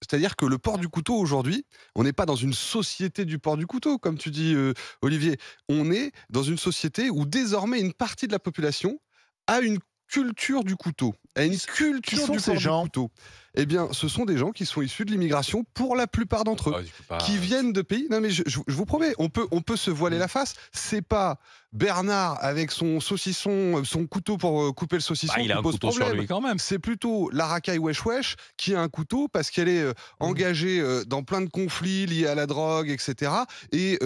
C'est-à-dire que le port du couteau aujourd'hui, on n'est pas dans une société du port du couteau, comme tu dis, Olivier. On est dans une société où désormais une partie de la population a une culture du couteau, a une Qui culture sont du ces port du gens? couteau. Eh bien, ce sont des gens qui sont issus de l'immigration pour la plupart d'entre eux, Tu peux pas. qui viennent de pays. Non, mais je vous promets, on peut se voiler la face. C'est pas Bernard avec son saucisson, son couteau pour couper le saucisson Il a qui un pose couteau sur problème. lui quand même. C'est plutôt la racaille wesh wesh qui a un couteau parce qu'elle est engagée dans plein de conflits liés à la drogue, etc. Et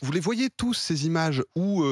vous les voyez tous ces images où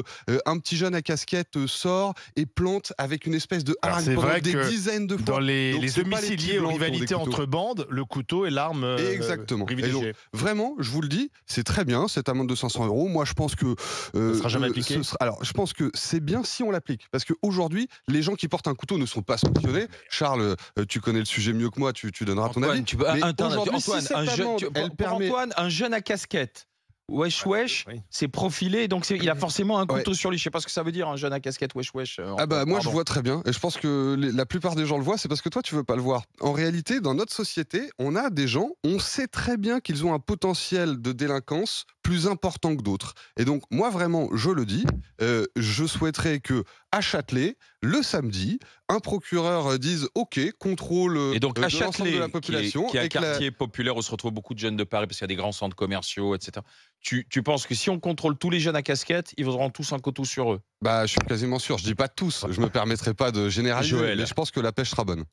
un petit jeune à casquette sort et plante avec une espèce de Alors, hargne c'est pendant vrai des que dizaines de fois. Dans les Donc, c'est pas homicides petits liés aux blancs qui ont des rivalités couteaux. entre bandes, le couteau est l'arme Exactement. Et donc, privilégiée. vraiment, je vous le dis, c'est très bien cette amende de 500 €. Moi, je pense que Ça sera jamais appliqué. alors, je pense que c'est bien si on l'applique, parce qu'aujourd'hui, les gens qui portent un couteau ne sont pas sanctionnés. Charles, tu connais le sujet mieux que moi, tu donneras ton avis. Mais aujourd'hui, si cette amende, elle permet. Antoine, un jeune à casquette. Wesh wesh, Oui. c'est profilé, donc il a forcément un couteau Ouais. sur lui. Je sais pas ce que ça veut dire, un jeune à casquette wesh wesh. Ah bah moi je Pardon. vois très bien et je pense que la plupart des gens le voient, c'est parce que toi tu veux pas le voir. En réalité, dans notre société, on a des gens, on sait très bien qu'ils ont un potentiel de délinquance plus important que d'autres. Et donc moi vraiment, je le dis, je souhaiterais que à Châtelet, le samedi, un procureur dise OK, contrôle Et donc de à l'ensemble Châtelet, de la qui population est un et que la- quartier populaire où se retrouvent beaucoup de jeunes de Paris parce qu'il y a des grands centres commerciaux, etc. Tu penses que si on contrôle tous les jeunes à casquette, ils auront tous un couteau sur eux? Bah je suis quasiment sûr, je dis pas tous, je me permettrai pas de généraliser, Joël. mais je pense que la pêche sera bonne.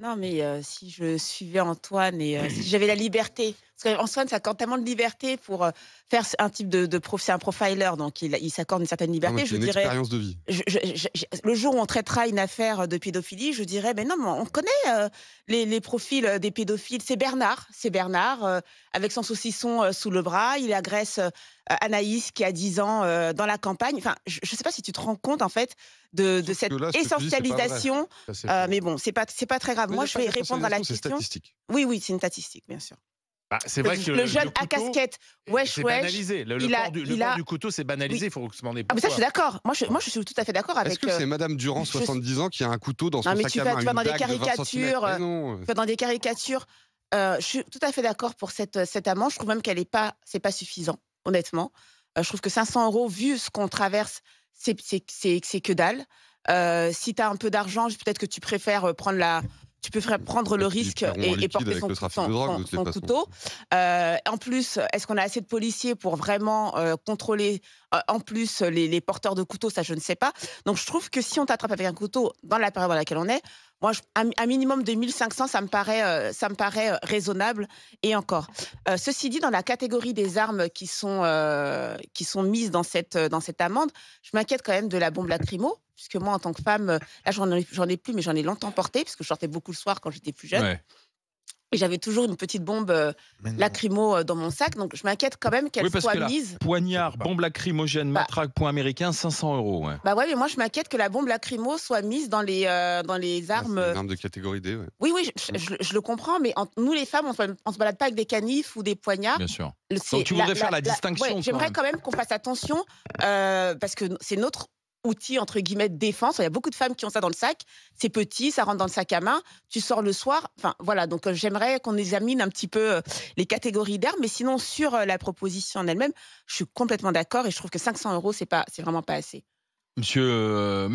Non, mais si je suivais Antoine et si j'avais la liberté, parce qu'Antoine s'accorde tellement de liberté pour faire un type c'est un profiler, donc il s'accorde une certaine Non, liberté. mais c'est Je une dirais, expérience de vie. le jour où on traitera une affaire de pédophilie, je dirais, mais non, mais on connaît les profils des pédophiles. C'est Bernard avec son saucisson sous le bras. Il agresse Anaïs qui a 10 ans dans la campagne. Enfin, je ne sais pas si tu te rends compte en fait de Sauf cette que là, ce que tu dis, c'est pas vrai. essentialisation. Ça, c'est faux. Mais bon, c'est pas très grave. Mais Moi, y a je pas vais de répondre à la rationalisation, c'est question. statistique. Oui, c'est une statistique, bien sûr. Bah, c'est vrai que Le jeune à couteau, casquette, wesh c'est wesh. banalisé. Le il a- port du il a- couteau, c'est banalisé. Oui. Il faut se demander Ah, mais ça, pourquoi. je suis d'accord. Moi, je suis tout à fait d'accord Est-ce avec. que c'est Madame Durand, je- 70 ans, qui a un couteau dans son Non, mais sac tu à vas main, dans une des dague de 20 centimètres? caricatures. Mais non. Tu vas dans des caricatures. Je suis tout à fait d'accord pour cette amende. Je trouve même qu'elle c'est pas suffisant, honnêtement. Je trouve que 500 €, vu ce qu'on traverse, c'est que dalle. Si tu as un peu d'argent, peut-être que tu préfères tu peux prendre le Bah, ils risque paieront en et liquide porter avec son, le trafic de drogue, de toutes les son façons. couteau. En plus, est-ce qu'on a assez de policiers pour vraiment contrôler en plus les porteurs de couteaux? Ça, je ne sais pas. Donc, je trouve que si on t'attrape avec un couteau dans la période dans laquelle on est, moi, un minimum de 1500, ça me paraît raisonnable. Et encore. Ceci dit, dans la catégorie des armes qui sont mises dans cette amende, je m'inquiète quand même de la bombe lacrymo. Puisque moi, en tant que femme, là, j'en ai plus, mais j'en ai longtemps porté, puisque je sortais beaucoup le soir quand j'étais plus jeune. Ouais. Et j'avais toujours une petite bombe Mais non. lacrymo dans mon sac. Donc, je m'inquiète quand même qu'elle Oui, parce soit que là, mise. poignard, bombe lacrymogène, Bah. matraque, point américain, 500 €. Ouais. Bah ouais, mais moi, je m'inquiète que la bombe lacrymo soit mise dans les Ah, armes. c'est une arme de catégorie D, ouais. Oui, je le comprends, mais nous, les femmes, on se balade pas avec des canifs ou des poignards. Bien sûr. C'est Donc tu voudrais faire la distinction, ouais, quand j'aimerais même. quand même qu'on fasse attention parce que c'est notre outil entre guillemets de défense. Il y a beaucoup de femmes qui ont ça dans le sac. C'est petit, ça rentre dans le sac à main. Tu sors le soir. Enfin voilà. Donc j'aimerais qu'on examine un petit peu les catégories d'armes. Mais sinon sur la proposition en elle-même, je suis complètement d'accord et je trouve que 500 € c'est vraiment pas assez. Monsieur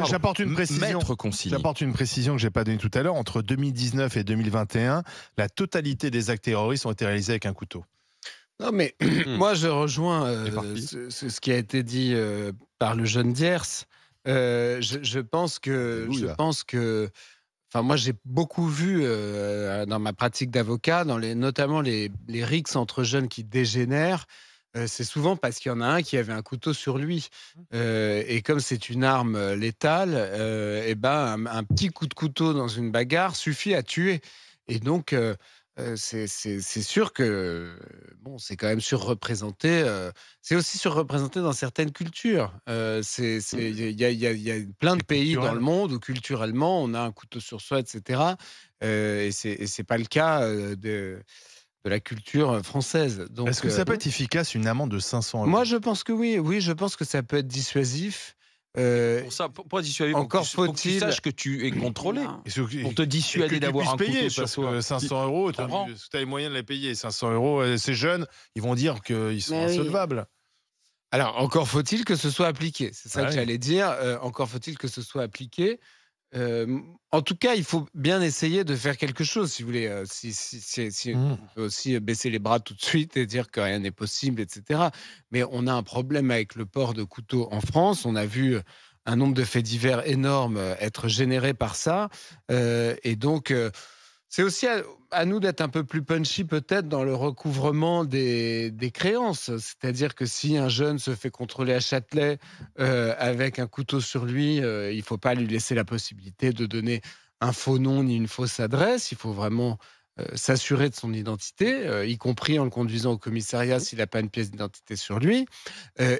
J'apporte une précision. Maître Consigny. J'apporte une précision que j'ai pas donnée tout à l'heure. Entre 2019 et 2021, la totalité des actes terroristes ont été réalisés avec un couteau. Non, mais moi, je rejoins Éparpillé. ce qui a été dit par le jeune Diers. Je pense que, Alléluia. enfin, moi, j'ai beaucoup vu dans ma pratique d'avocat, notamment les rixes entre jeunes qui dégénèrent. C'est souvent parce qu'il y en a un qui avait un couteau sur lui. Et comme c'est une arme létale, et ben, un petit coup de couteau dans une bagarre suffit à tuer. Et donc, c'est sûr que bon, c'est quand même surreprésenté. C'est aussi surreprésenté dans certaines cultures. Il y a plein de pays dans le monde où culturellement on a un couteau sur soi, etc. Et c'est pas le cas de la culture française. Donc, Est-ce que ça peut être efficace, une amende de 500 €? moi, je pense que oui. Oui, je pense que ça peut être dissuasif. Pour ça, pour dissuader, Encore faut que tu faut-il- saches que tu es contrôlé. Non. Pour te dissuader d'avoir un payer, couteau sur parce toi. que 500 euros, tu comprends as les moyens de les payer. 500 euros, ces jeunes, ils vont dire qu'ils sont Mais oui. insolvables. Alors, encore faut-il que ce soit appliqué. C'est ça Ah que oui. j'allais dire. Encore faut-il que ce soit appliqué. En tout cas, il faut bien essayer de faire quelque chose, si vous voulez. On peut aussi baisser les bras tout de suite et dire que rien n'est possible, etc. Mais on a un problème avec le port de couteau en France. On a vu un nombre de faits divers énormes être générés par ça. Et donc, c'est aussi à nous d'être un peu plus punchy peut-être dans le recouvrement des créances. C'est-à-dire que si un jeune se fait contrôler à Châtelet avec un couteau sur lui, il ne faut pas lui laisser la possibilité de donner un faux nom ni une fausse adresse. Il faut vraiment s'assurer de son identité, y compris en le conduisant au commissariat s'il n'a pas une pièce d'identité sur lui.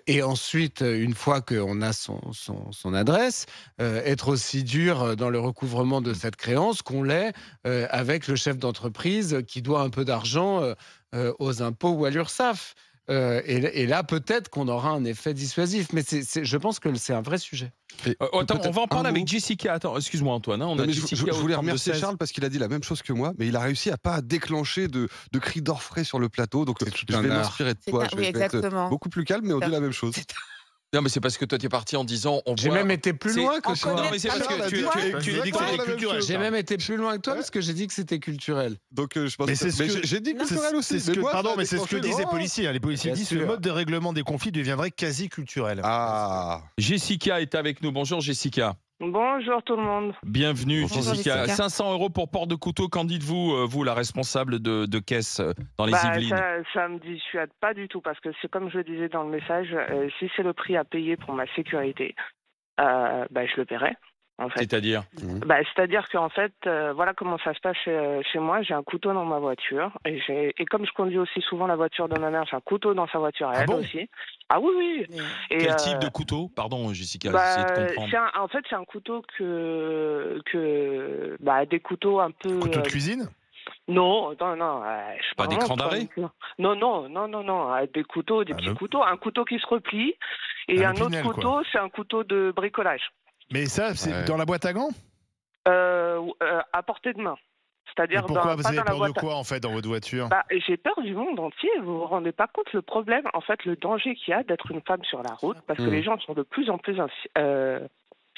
Et ensuite, une fois qu'on a son adresse, être aussi dur dans le recouvrement de cette créance qu'on l'est avec le chef d'entreprise qui doit un peu d'argent aux impôts ou à l'URSSAF. Et là, peut-être qu'on aura un effet dissuasif. Mais je pense que c'est un vrai sujet. Attends, on va en parler un avec mot. Jessica. Attends, excuse-moi Antoine. On Non, a mais je Jessica voulais au 32 remercier 16. Charles parce qu'il a dit la même chose que moi, mais il a réussi à pas déclencher de cris d'orfraie sur le plateau. Donc C'est tout je un vais art. m'inspirer de C'est toi. un- Je oui, vais être exactement. beaucoup plus calme, mais on dit la même chose. Non, mais c'est parce que toi, tu es parti en disant. J'ai même été plus loin que on toi. connaît- Non, mais c'est parce Ah, que mais tu tu vois, dis que exactement c'était la même culturel. chose. J'ai même été plus loin que toi parce que j'ai dit que c'était culturel. Donc je pense Mais que c'est ce mais que- j'ai dit Non, culturel aussi. C'est ce que, moi, pardon, ça a mais c'est ce que déclenché disent les le- policiers. Les policiers Bien disent que le sûr. mode de règlement des conflits deviendrait quasi culturel. Ah. Jessica est avec nous. Bonjour Jessica. Bonjour tout le monde. Bienvenue Bonjour, Jessica. Jessica. 500 euros pour port de couteau. Qu'en dites-vous, vous, la responsable de caisse dans les Yvelines? Ça me dissuade pas du tout parce que c'est comme je le disais dans le message, si c'est le prix à payer pour ma sécurité, je le paierai. En fait. C'est-à-dire C'est-à-dire qu'en fait, voilà comment ça se passe chez moi. J'ai un couteau dans ma voiture et comme je conduis aussi souvent la voiture de ma mère, j'ai un couteau dans sa voiture à Ah elle bon aussi. Ah oui, oui. Mais- Et, Quel type de couteau? Pardon Jessica, j'essaie de comprendre. en fait, c'est un couteau des couteaux un peu. Couteau de cuisine. Non. Je suis Pas d'écran d'arrêt? Non. Des couteaux, des Ah, petits couteaux. Un couteau qui se replie et Un un autre Opinel, quoi. couteau, c'est un couteau de bricolage. Mais ça, c'est Ouais. dans la boîte à gants. À portée de main. Et C'est-à-dire pourquoi vous pas avez dans la peur de boîte à- quoi en fait dans votre voiture? J'ai peur du monde entier. Vous vous rendez pas compte le problème, en fait, le danger qu'il y a d'être une femme sur la route, parce que les gens sont de plus en plus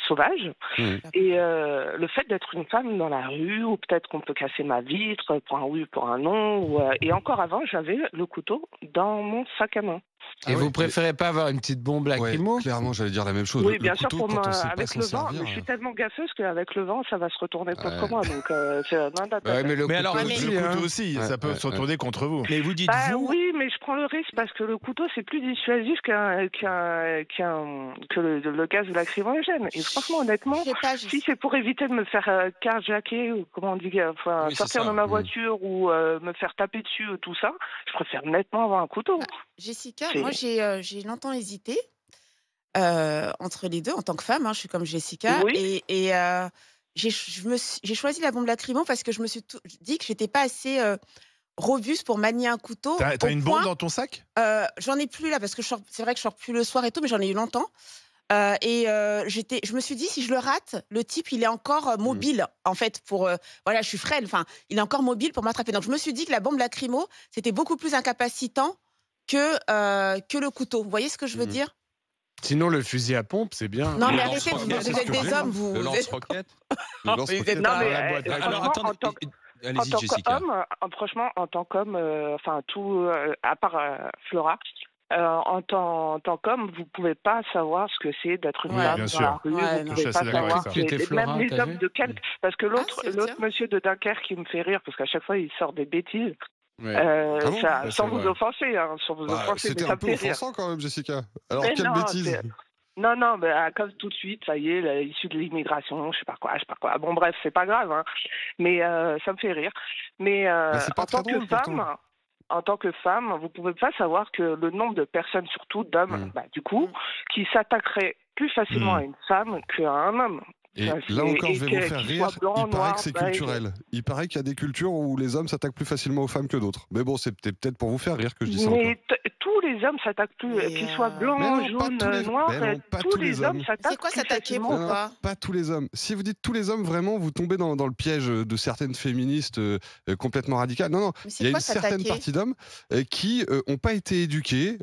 sauvages. Et le fait d'être une femme dans la rue, ou peut-être qu'on peut casser ma vitre pour un oui ou pour un non. Et encore avant, j'avais le couteau dans mon sac à main. Et Ah vous oui, préférez pas avoir une petite bombe Ouais, lacrymo? clairement, j'allais dire la même chose. Oui, Le bien sûr, couteau, quand on sait pas avec s'en le vent, servir, mais je suis tellement gaffeuse qu'avec le vent, ça va se retourner contre moi. Donc, Ouais, mais le Mais couteau alors, aussi, Le hein. couteau aussi, ça peut Ouais, se retourner contre vous. Mais vous dites-vous... Oui, mais je prends le risque parce que le couteau, c'est plus dissuasif que le gaz lacrymogène. Et franchement, honnêtement, Je sais pas, si c'est pour éviter de me faire carjacker, ou comment on dit, Oui, c'est sortir ça. de ma voiture ou me faire taper dessus, tout ça, je préfère nettement avoir un couteau. Jessica, C'est- moi j'ai longtemps hésité entre les deux en tant que femme. Je suis comme Jessica. Oui. Et j'ai choisi la bombe lacrymo parce que je me suis dit que j'étais pas assez robuste pour manier un couteau. T'as au une point- bombe dans ton sac? J'en ai plus là parce que c'est vrai que je sors plus le soir et tout, mais j'en ai eu longtemps. Je me suis dit, si je le rate, le type, il est encore mobile, en fait, voilà, je suis frêle, enfin, il est encore mobile pour m'attraper. Donc, je me suis dit que la bombe lacrymo, c'était beaucoup plus incapacitant que le couteau. Vous voyez ce que je veux dire? Sinon, le fusil à pompe, c'est bien. Non, Le mais arrêtez, lance-roquette, vous c'est êtes ce que des j'ai. hommes, vous. Le vous êtes- lance-roquette. Le Non, lance-roquette. mais vous êtes Non, pas- mais la boîte. franchement, Alors, attendez, en tant allez-y Jessica. franchement, en tant qu'homme, à part Flora, en tant qu'homme, vous pouvez pas savoir ce que c'est d'être une Ouais, femme bien dans sûr. la rue. Ouais, Vous non. Je suis pouvez assez pas d'accord avec savoir ça. Tu étais Flora, même les t'as hommes vu de quelque. Parce que l'autre c'est bien. monsieur de Dunkerque qui me fait rire, parce qu'à chaque fois il sort des bêtises. Ouais. Ah bon Ça, Ça, sans c'est vous vrai. offenser, sans vous Bah, offenser, mais c'était ça un me peu fait rire. offensant quand même, Jessica. Alors, Mais quelle non, bêtise. Non, mais comme tout de suite, ça y est, issu de l'immigration, je sais pas quoi. Bon, bref, c'est pas grave, hein. Mais ça me fait rire. Mais c'est pas en très tant que drôle, pourtant. femme, en tant que femme, vous pouvez pas savoir que le nombre de personnes, surtout d'hommes, du coup, qui s'attaqueraient plus facilement à une femme qu'à un homme. Et Ça, là encore, je vais qu'il vous faire soit rire. blanc, Il paraît noir, que c'est beige. culturel. Il paraît qu'il y a des cultures où les hommes s'attaquent plus facilement aux femmes que d'autres. Mais bon, c'est peut-être pour vous faire rire que je dis ça Mais encore. tous les hommes s'attaquent plus, qu'ils soient blancs, jaunes, noirs, tous les hommes s'attaquent. C'est quoi s'attaquer, Non, pourquoi? pas tous les hommes. Si vous dites tous les hommes, vraiment, vous tombez dans le piège de certaines féministes complètement radicales. Non, Mais il c'est y a quoi une certaine s'attaquer? partie d'hommes qui n'ont pas été éduqués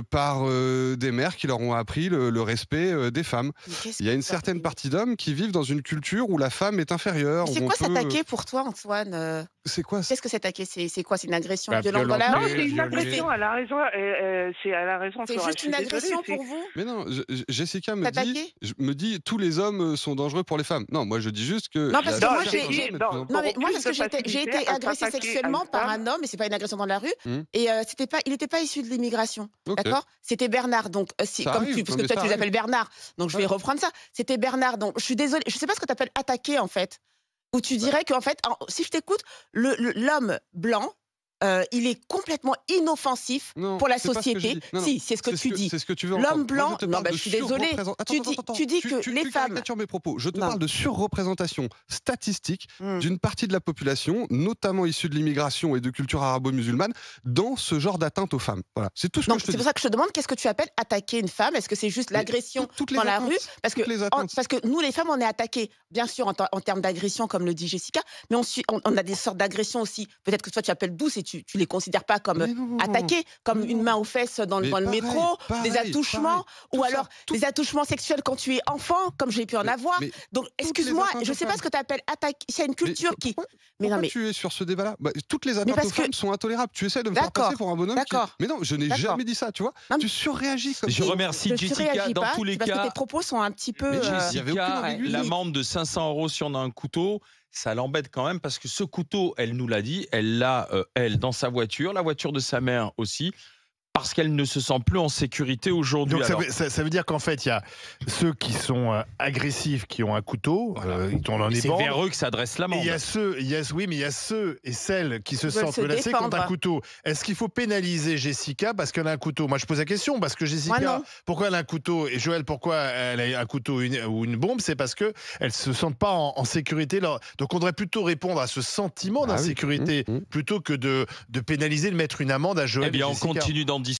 par des mères qui leur ont appris le respect des femmes. Mais qu'est-ce Il y a que une ça certaine fait? partie d'hommes qui vivent dans une culture où la femme est inférieure. Mais c'est où on quoi peut, s'attaquer pour toi, Antoine? C'est quoi Qu'est-ce que s'attaquer? C'est quoi? C'est une agression Bah, violente dans la violenter, Non, rue? c'est une violer. agression, elle a raison, elle a raison. C'est Flora, juste je une suis désolée, agression c'est- pour vous? Mais non, Jessica S'attaquer? me dit tous les hommes sont dangereux pour les femmes. Non, moi je dis juste que. Non, parce que la moi, charge j'ai- d'homme est non, plus importante. Non, mais moi, plus parce de que j'ai facilité été à agressée s'attaquer à sexuellement une par femme. un homme, et c'est pas une agression dans la rue. Mmh. Et il n'était pas issu de l'immigration, Ok. d'accord? C'était Bernard. Donc, Ça comme arrive, parce non, que mais toi, ça tu arrive. l'appelles Bernard. Donc, je vais Ouais. reprendre ça. C'était Bernard. Donc, je suis désolée. Je sais pas ce que tu appelles attaquer, en fait. Où tu dirais qu'en fait, si je t'écoute, l'homme blanc, il est complètement inoffensif Non, pour la c'est pas ce que je société. dis. Non, non, Si, c'est ce que tu dis. C'est ce que tu veux L'homme entendre. Moi, blanc, te non, parle bah, de je suis désolée. Attends, Tu dis que les femmes. caricatures mes propos. Je te Non. parle de surreprésentation statistique Hmm. d'une partie de la population, notamment issue de l'immigration et de culture arabo-musulmane, dans ce genre d'atteinte aux femmes. Voilà, c'est tout ce Donc, que je te c'est dis. pour ça que je te demande qu'est-ce que tu appelles attaquer une femme? Est-ce que c'est juste Mais l'agression toutes les dans la atteintes, rue? Parce que, toutes les atteintes. parce que nous, les femmes, on est attaquées, bien sûr, en termes d'agression, comme le dit Jessica, mais on a des sortes d'agressions aussi. Peut-être que toi, tu appelles douces et tu les considères pas comme Mais non, attaquées, comme non. une main aux fesses dans Mais le pareil, métro, des pareil, attouchements, ou Tout ça, alors tout- des attouchements sexuels quand tu es enfant, comme j'ai pu en Mais- avoir. mais Donc, les excuse-moi, atteintes je aux sais pas femmes. ce que tu appelles attaquer. Il y a une mais culture qui. pourquoi- Mais non, Pourquoi mais. tu es sur ce débat-là? Toutes les atteintes parce aux que- femmes sont intolérables. Tu essaies de me faire D'accord, passer pour un bonhomme qui... d'accord. Mais non, je n'ai D'accord. jamais dit ça, tu vois. Non, mais- Tu surréagis comme Je ça. remercie Je Jessica. surréagis Dans pas, tous les parce que cas, tes propos sont un petit peu. Mais il y avait aucune Jessica, ambiguïté. l'amende de 500 € si on a un couteau, ça l'embête quand même parce que ce couteau, elle nous l'a dit, elle l'a, elle, dans sa voiture, la voiture de sa mère aussi, parce qu'elle ne se sent plus en sécurité aujourd'hui. Donc Alors, ça veut dire qu'en fait, il y a ceux qui sont agressifs, qui ont un couteau, on en est c'est bande. vers eux que s'adresse Et l'amende. il y a ceux, oui, mais il y a ceux et celles qui se Ils veulent sentent se menacés contre un défendre. couteau. Est-ce qu'il faut pénaliser Jessica parce qu'elle a un couteau? Moi, je pose la question parce que Jessica, Moi, non. pourquoi elle a un couteau? Et Joël, pourquoi elle a un couteau ou une bombe? C'est parce que elles se sentent pas en sécurité. Donc, on devrait plutôt répondre à ce sentiment Ah oui. d'insécurité Mmh. plutôt que de pénaliser, de mettre une amende à Joël. Eh bien, et on Jessica. continue d'en